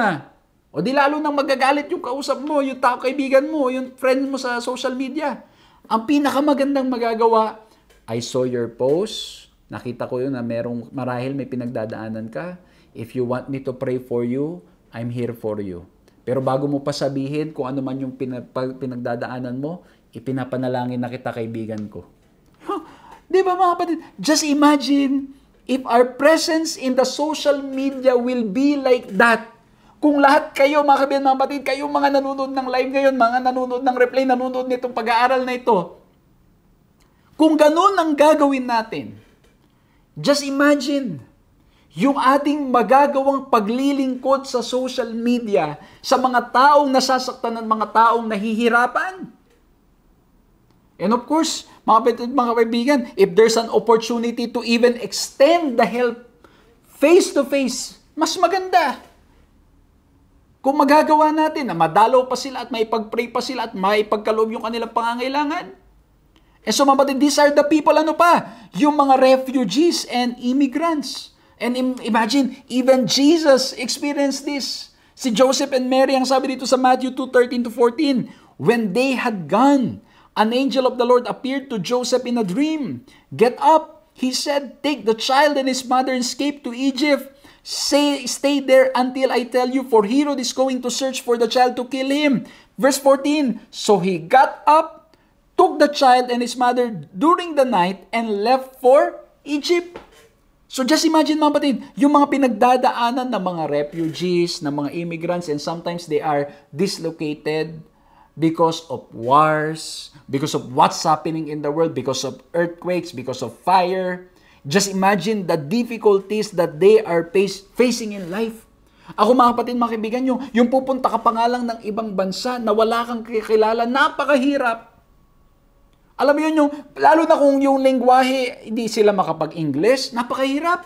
O di lalo nang magagalit yung kausap mo, yung tao kaibigan mo, yung friend mo sa social media. Ang pinakamagandang magagawa, I saw your post, nakita ko yun na marahil may pinagdadaanan ka. If you want me to pray for you, I'm here for you. Pero bago mo pa sabihin kung ano man yung pinagdadaanan mo, ipinapanalangin na kita kaibigan ko. Di ba mga kapatid? Just imagine if our presence in the social media will be like that. Kung lahat kayo, mga kapatid, mga kapatid, kayo mga nanonood ng live ngayon, mga nanonood ng replay, nanonood nitong pag-aaral na ito. Kung ganun ang gagawin natin, just imagine yung ating magagawang paglilingkod sa social media sa mga taong nasasaktan at mga taong nahihirapan. And of course, mga kaibigan, if there's an opportunity to even extend the help face-to-face, mas maganda. Kung magagawa natin na madalaw pa sila at maipag-pray pa sila at maipagkaloob yung kanilang pangangailangan. And so mga kapatid, these are the people, yung mga refugees and immigrants. And imagine, even Jesus experienced this. Si Joseph and Mary, ang sabi dito sa Matthew 2:13-14, when they had gone, an angel of the Lord appeared to Joseph in a dream. Get up, he said, take the child and his mother and escape to Egypt. Stay there until I tell you, for Herod is going to search for the child to kill him. Verse 14, so he got up, took the child and his mother during the night and left for Egypt. So just imagine mga kapatid, yung mga pinagdadaanan ng mga refugees, ng mga immigrants, and sometimes they are dislocated, because of wars, because of what's happening in the world, because of earthquakes, because of fire. Just imagine the difficulties that they are facing in life. Ako mga kapatid, mga kaibigan, yung pupunta ka pa nga lang ng ibang bansa na wala kang kakilala, napakahirap. Alam mo yun, lalo na kung yung lengguwahe, hindi sila makapag-English, napakahirap.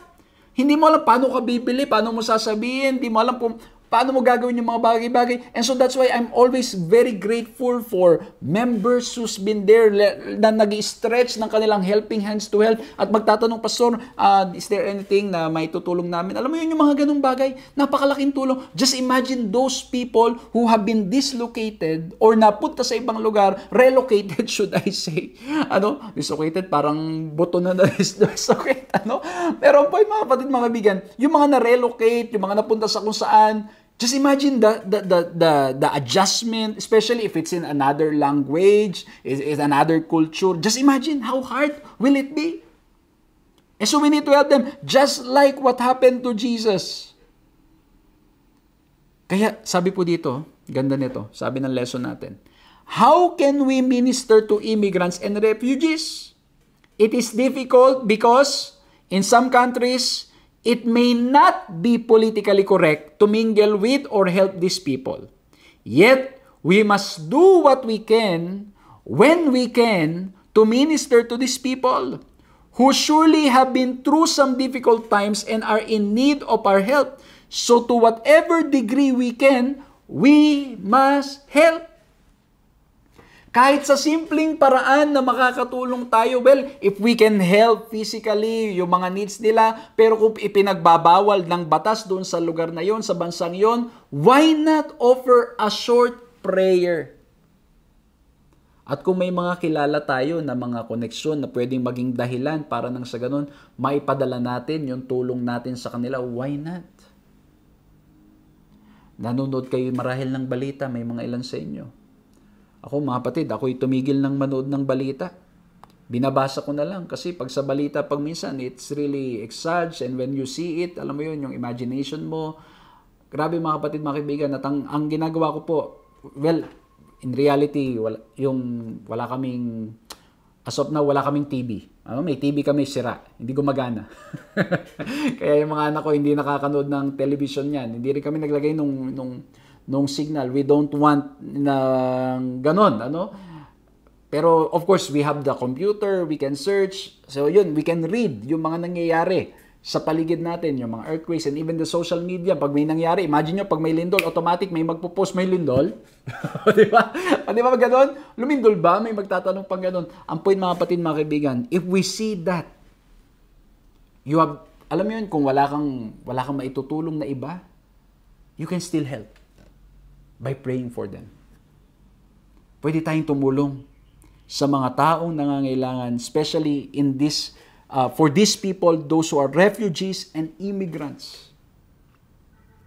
Hindi mo alam paano ka bibili, paano mo sasabihin, hindi mo alam kung paano mo gagawin yung mga bagay-bagay. And so that's why I'm always very grateful for members who's been there na nag-stretch ng kanilang helping hands to help at magtatanong, Pastor, is there anything na may tutulong namin? Alam mo yun, yung mga ganung bagay, napakalaking tulong. Just imagine those people who have been dislocated or napunta sa ibang lugar, relocated, should I say. Dislocated, parang buto na dislocate, Pero po yung mga kapatid, mga kaibigan, yung mga na-relocate, yung mga napunta sa kung saan, just imagine the adjustment, especially if it's in another language, is another culture. Just imagine how hard will it be. And so we need to help them, just like what happened to Jesus. Kaya sabi po dito, ganda nito, sabi ng lesson natin, how can we minister to immigrants and refugees? It is difficult because in some countries, it may not be politically correct to mingle with or help these people. Yet, we must do what we can, when we can, to minister to these people who surely have been through some difficult times and are in need of our help. So to whatever degree we can, we must help. Kahit sa simpleng paraan na makakatulong tayo, well, if we can help physically, yung mga needs nila, pero kung ipinagbabawal ng batas doon sa lugar na yon, sa bansang yon, why not offer a short prayer? At kung may mga kilala tayo na mga koneksyon na pwedeng maging dahilan para nang sa ganun, maipadala natin yung tulong natin sa kanila, why not? Nanonood kayo marahil ng balita, may mga ilan sa inyo. Ako mga kapatid, ako'y tumigil ng manood ng balita. Binabasa ko na lang kasi pag sa balita, pag minsan, it's really exage and when you see it, alam mo yun, yung imagination mo. Grabe mga kapatid, mga kaibigan, at ang ginagawa ko po, well, in reality, wala kaming, as of now, wala kaming TV. May TV kami, sira. Hindi gumagana. Kaya yung mga anak ko, hindi nakakanood ng television yan. Hindi rin kami naglagay nung signal. We don't want na ganon, Pero of course, we have the computer, we can search. So yun, we can read yung mga nangyayari sa paligid natin, yung mga earthquakes and even the social media. Pag may nangyari, imagine nyo, pag may lindol, automatic may magpo-post may lindol. Di ba? Di ba ganon? Lumindol ba? May magtatanong pang ganon. Ang point mga kapatid, mga kaibigan, if we see that, alam mo yun, kung wala kang maitutulong na iba, you can still help by praying for them. Pwede tayong tumulong sa mga taong nangangailangan, especially in this, for these people, those who are refugees and immigrants.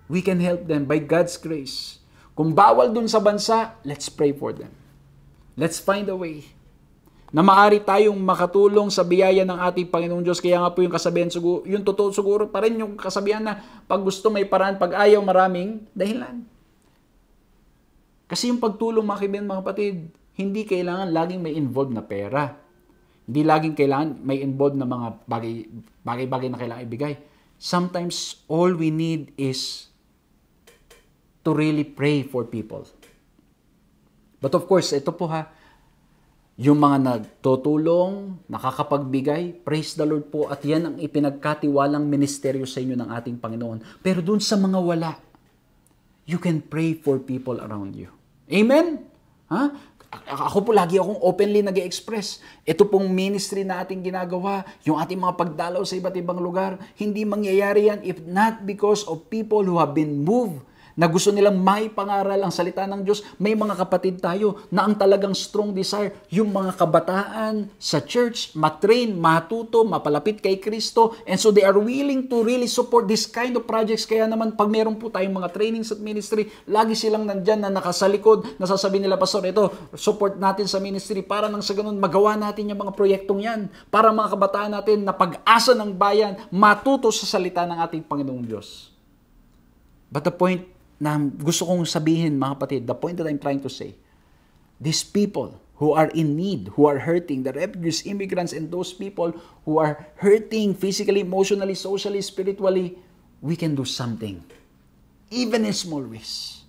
We can help them by God's grace. Kung bawal dun sa bansa, let's pray for them. Let's find a way na maaari tayong makatulong sa biyaya ng ating Panginoong Diyos. Kaya nga po yung kasabihan, yung totoo siguro pa rin yung kasabihan na pag gusto may paraan, pag ayaw maraming dahilan. Kasi yung pagtulong, mga kaibigan, mga kapatid, hindi kailangan laging may involved na pera. Hindi laging kailangan may involved na mga bagay-bagay na kailangan ibigay. Sometimes, all we need is to really pray for people. But of course, ito po yung mga nagtutulong, nakakapagbigay, praise the Lord po, at yan ang ipinagkatiwalang ministeryo sa inyo ng ating Panginoon. Pero dun sa mga wala, you can pray for people around you. Amen? Ako po lagi akong openly nag-express. Ito pong ministry na ating ginagawa, yung ating mga pagdalaw sa iba't ibang lugar, hindi mangyayari yan if not because of people who have been moved na gusto nilang maipangaral ang salita ng Diyos. May mga kapatid tayo na ang talagang strong desire, yung mga kabataan sa church, matrain, matuto, mapalapit kay Kristo, and so they are willing to really support this kind of projects. Kaya naman, pag meron po tayong mga trainings at ministry, lagi silang nandyan na nakasalikod, nasasabi nila, Pastor, ito, support natin sa ministry para nang sa ganun, magawa natin yung mga proyektong yan, para mga kabataan natin na pag-asa ng bayan, matuto sa salita ng ating Panginoong Diyos. But the point na gusto kong sabihin, mga kapatid, the point that I'm trying to say, these people who are in need, who are hurting, the refugees, immigrants, and those people who are hurting physically, emotionally, socially, spiritually, we can do something. Even in small ways.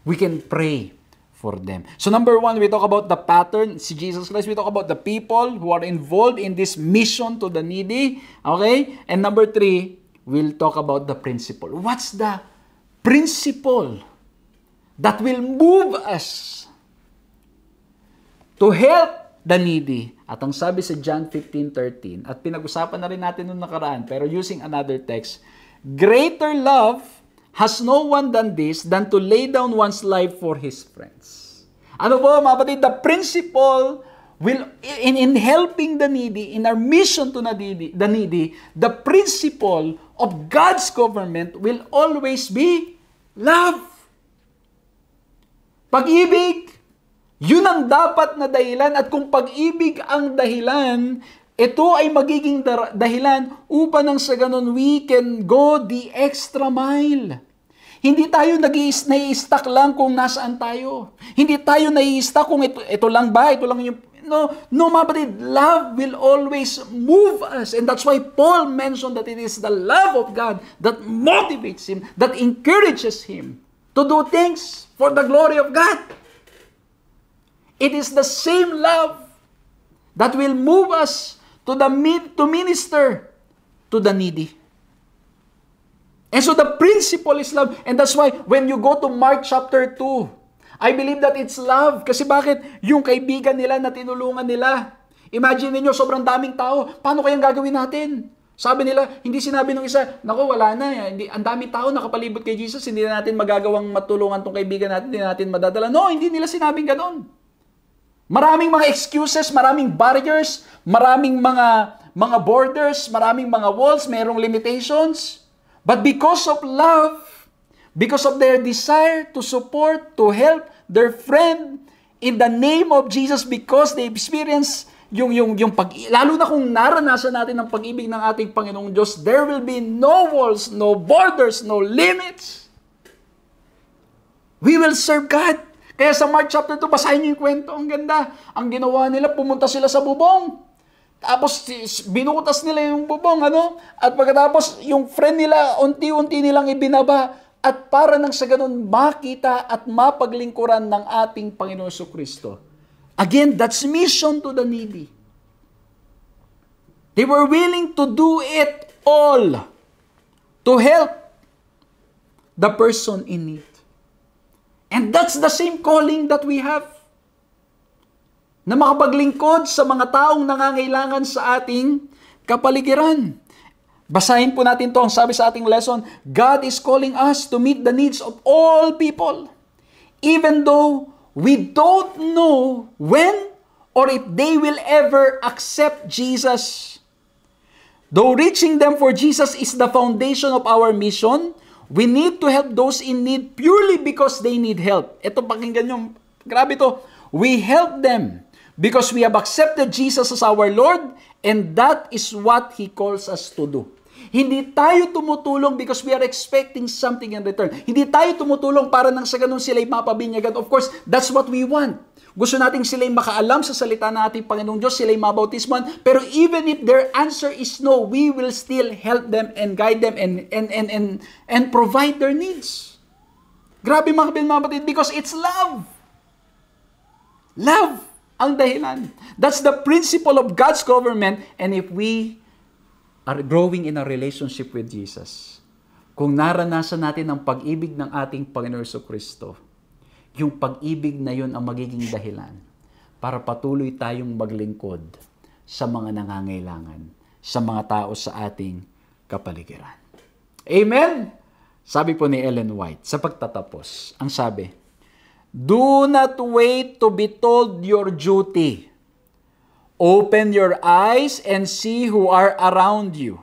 We can pray for them. So number one, we talk about the pattern, si Jesus Christ. We talk about the people who are involved in this mission to the needy. Okay? And number three, we'll talk about the principle. What's the principle that will move us to help the needy? At ang sabi sa John 15:13, at pinag-usapan na rin natin nung nakaraan, pero using another text, greater love has no one done this than to lay down one's life for his friends. Ano po, mga kapatid, the principle will, in helping the needy, in our mission to the needy, the principle of God's government will always be love. Pag-ibig, yun ang dapat na dahilan, at kung pag-ibig ang dahilan, ito ay magiging dahilan upang nang sa ganun we can go the extra mile. Hindi tayo nai-stuck lang kung nasaan tayo. Hindi tayo nai-stuck kung ito lang ba, ito lang yung... No, mga kapatid, love will always move us. And that's why Paul mentioned that it is the love of God that motivates him, that encourages him to do things for the glory of God. It is the same love that will move us to minister to the needy. And so the principle is love. And that's why when you go to Mark chapter 2, I believe that it's love. Kasi bakit? Yung kaibigan nila na tinulungan nila. Imagine niyo sobrang daming tao. Paano kayang gagawin natin? Sabi nila, hindi sinabi ng isa, naku, wala na. Ang daming tao nakapalibot kay Jesus, hindi na natin magagawang matulungan tong kaibigan natin, hindi na natin madadala. No, hindi nila sinabing ganon. Maraming mga excuses, maraming barriers, maraming mga borders, maraming mga walls, mayroong limitations. But because of love, because of their desire to support, to help their friend in the name of Jesus, because they experience lalo na kung naranasan natin ang pag-ibig ng ating Panginoong Diyos, there will be no walls, no borders, no limits. We will serve God. Kaya sa Mark chapter 2, basahin niyo yung kwento. Ang ganda. Ang ginawa nila, pumunta sila sa bubong. Tapos, binutas nila yung bubong, At pagkatapos, yung friend nila, unti-unti nilang ibinaba. At para nang sa ganun, makita at mapaglingkuran ng ating Panginoon Jesucristo. Again, that's mission to the needy. They were willing to do it all to help the person in need. And that's the same calling that we have. Na makapaglingkod sa mga taong nangangailangan sa ating kapaligiran. Basahin po natin to ang sabi sa ating lesson. God is calling us to meet the needs of all people. Even though we don't know when or if they will ever accept Jesus. Though reaching them for Jesus is the foundation of our mission, we need to help those in need purely because they need help. Ito, pakinggan nyo. Grabe to. We help them because we have accepted Jesus as our Lord, and that is what He calls us to do. Hindi tayo tumutulong because we are expecting something in return. Hindi tayo tumutulong para nang sa ganun sila'y mapabinyagan. Of course, that's what we want. Gusto nating sila'y makaalam sa salita ng ating Panginoong Diyos, sila'y mabautisman. Pero even if their answer is no, we will still help them and guide them and provide their needs. Grabe mga kapatid, because it's love. Love ang dahilan. That's the principle of God's government. And if we are growing in a relationship with Jesus, kung naranasan natin ang pag-ibig ng ating Panginoon Jesucristo, yung pag-ibig na yun ang magiging dahilan para patuloy tayong maglingkod sa mga nangangailangan, sa mga tao sa ating kapaligiran. Amen? Sabi po ni Ellen White, sa pagtatapos, ang sabi, do not wait to be told your duty. Open your eyes and see who are around you.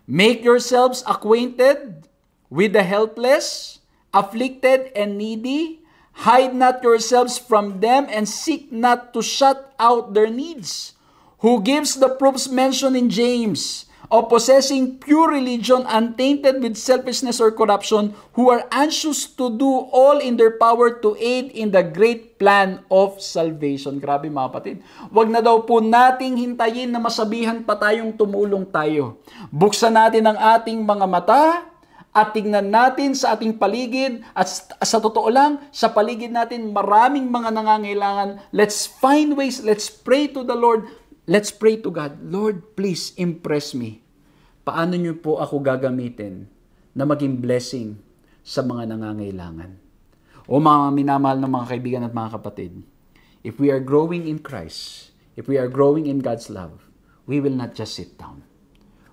Make yourselves acquainted with the helpless, afflicted, and needy. Hide not yourselves from them and seek not to shut out their needs. Who gives the proofs mentioned in James? of possessing pure religion untainted with selfishness or corruption, who are anxious to do all in their power to aid in the great plan of salvation. Grabe mga kapatid. Huwag na daw po nating hintayin na masabihan pa tayong tumulong tayo. Buksan natin ang ating mga mata at tingnan natin sa ating paligid, at sa totoo lang, sa paligid natin maraming mga nangangailangan. Let's find ways, let's pray to the Lord. Let's pray to God, Lord, please impress me. Paano niyo po ako gagamitin na maging blessing sa mga nangangailangan? O mga minamahal ng mga kaibigan at mga kapatid, if we are growing in Christ, if we are growing in God's love, we will not just sit down.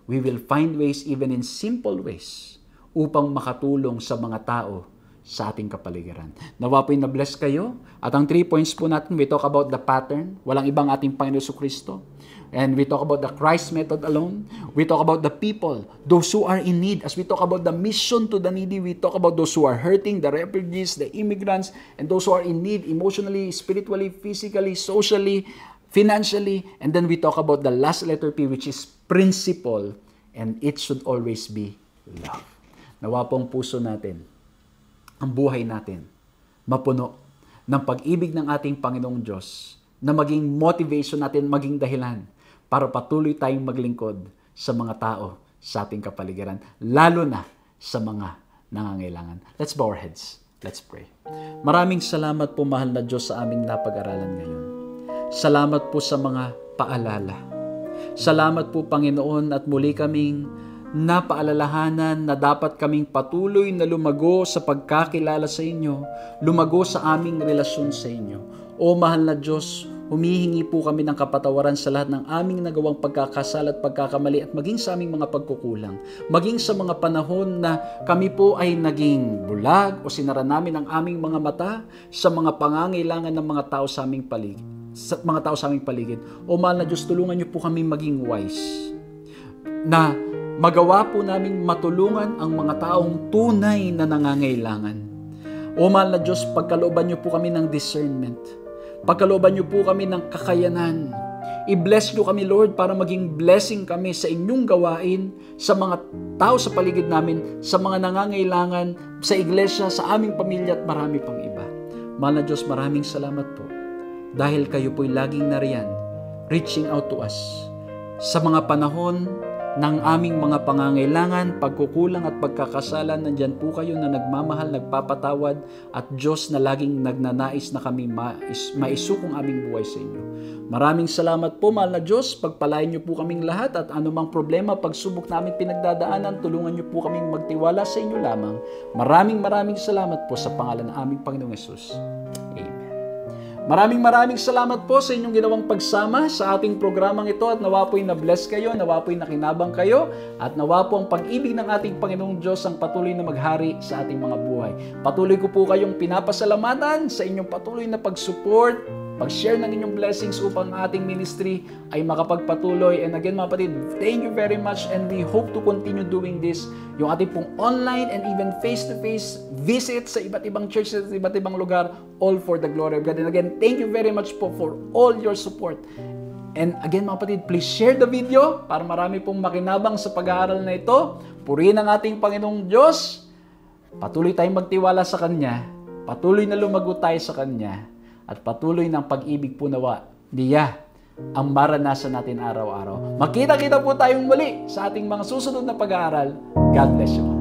We will find ways, even in simple ways, upang makatulong sa mga tao sa ating kapaligiran. Nawa po'y na-bless kayo. At ang 3 points po natin, we talk about the pattern. Walang ibang ating Panginoon Jesucristo. And we talk about the Christ method alone. We talk about the people, those who are in need. As we talk about the mission to the needy, we talk about those who are hurting, the refugees, the immigrants, and those who are in need emotionally, spiritually, physically, socially, financially. And then we talk about the last letter P, which is principle. And it should always be love. Nawa pong puso natin, ang buhay natin, mapuno ng pag-ibig ng ating Panginoong Diyos, na maging motivation natin, maging dahilan para patuloy tayong maglingkod sa mga tao sa ating kapaligiran, lalo na sa mga nangangailangan. Let's bow our heads. Let's pray. Maraming salamat po, mahal na Diyos, sa aming napag-aralan ngayon. Salamat po sa mga paalala. Salamat po, Panginoon, at muli kaming napaalalahanan na dapat kaming patuloy na lumago sa pagkakilala sa inyo, lumago sa aming relasyon sa inyo. O mahal na Diyos, humihingi po kami ng kapatawaran sa lahat ng aming nagawang pagkakasala at pagkakamali, at maging sa aming mga pagkukulang. Maging sa mga panahon na kami po ay naging bulag o sinara namin ang aming mga mata sa mga pangangailangan ng mga tao sa aming paligid. O mahal na Diyos, tulungan niyo po kami maging wise, na magawa po naming matulungan ang mga taong tunay na nangangailangan. O mahal na Diyos, pagkalooban niyo po kami ng discernment. Pagkalooban niyo po kami ng kakayanan. I-bless niyo kami, Lord, para maging blessing kami sa inyong gawain, sa mga tao sa paligid namin, sa mga nangangailangan, sa iglesia, sa aming pamilya, at marami pang iba. Mahal na Diyos, maraming salamat po. Dahil kayo po'y laging nariyan, reaching out to us sa mga panahon ng aming mga pangangailangan, pagkukulang at pagkakasala. Nandyan po kayo na nagmamahal, nagpapatawad, at Diyos na laging nagnanais na kami maisukong aming buhay sa inyo. Maraming salamat po, mahal na Diyos. Pagpalain niyo po kaming lahat, at anumang problema, pagsubok namin pinagdadaanan, tulungan niyo po kaming magtiwala sa inyo lamang. Maraming salamat po sa pangalan ng aming Panginoong Hesus. Amen. Maraming salamat po sa inyong ginawang pagsama sa ating programang ito, at nawa po'y na-bless kayo, nawa po'y nakinabang kayo, at nawa po ang pag-ibig ng ating Panginoong Diyos ang patuloy na maghari sa ating mga buhay. Patuloy ko po kayong pinapasalamatan sa inyong patuloy na pag-support, pag-share ng inyong blessings upang ating ministry ay makapagpatuloy. And again, mga kapatid, thank you very much, and we hope to continue doing this. Yung ating pong online and even face-to-face visits sa iba't ibang churches, sa iba't ibang lugar, all for the glory of God. And again, thank you very much po for all your support. And again, mga kapatid, please share the video para marami pong makinabang sa pag-aaral na ito. Purihin ang ating Panginoong Diyos. Patuloy tayong magtiwala sa Kanya. Patuloy na lumago tayo sa Kanya. At patuloy ng pag-ibig po nawa niya ang maranasan natin araw-araw. Makita-kita po tayong muli sa ating mga susunod na pag-aaral. God bless you.